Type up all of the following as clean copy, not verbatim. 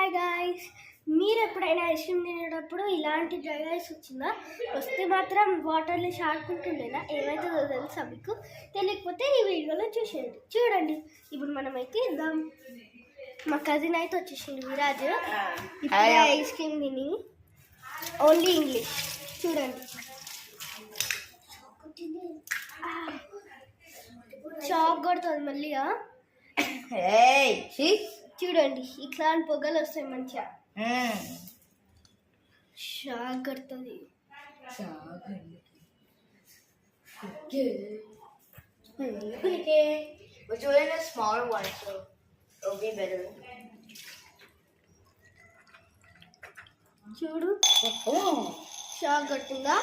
Hi guys, మీరు ఎప్పుడైనా ice cream తినేటప్పుడు ఇలాంటి డ్రై ఐస్ వస్తే మాత్రం వాటర్లో ఆడుకుంటుండేనా? ఏమవుతుందో తెలుసా మీకు? తెలియకపోతే ఈ వీడియోలో చూడండి. ఇప్పుడు మనమైతే ఇద్దాం. మా కజిన్ అయితే వచ్చేసింది విరాజ్. ఇప్పుడు ఐస్ క్రీమ్ తిని ఓన్లీ ఇంగ్లీష్ చూడండి. షాక్ కొడుతుంది మళ్ళీగా. చూడండి ఇట్లాంటి పొగలు వస్తాయి మంచిగా. షాక్ కొడుతుంది. Small one so okay better. చూడు షాక్ కొట్టిందా?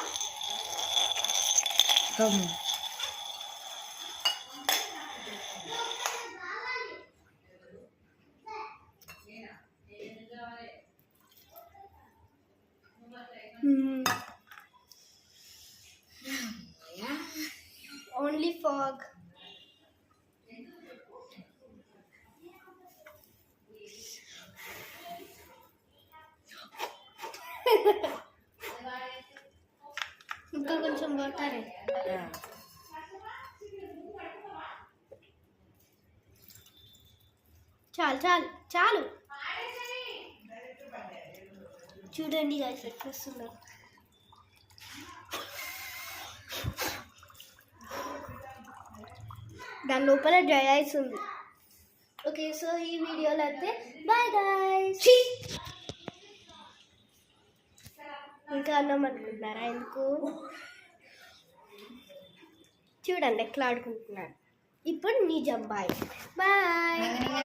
Only fog. ఇంకా కొంచెం వాటర్. చాలు చాలు చాలు. చూడండి గైస్ ఎట్లా వస్తున్నారు. దాని లోపల డ్రై ఐస్ ఉంది. ఓకే, సో ఈ వీడియోలో అయితే బాయ్ గైస్. ఇంకా అన్నం అనుకుంటున్నారా? ఎందుకు? చూడండి ఎట్లా ఆడుకుంటున్నారు. ఇప్పుడు నిజం బాయ్ బాయ్.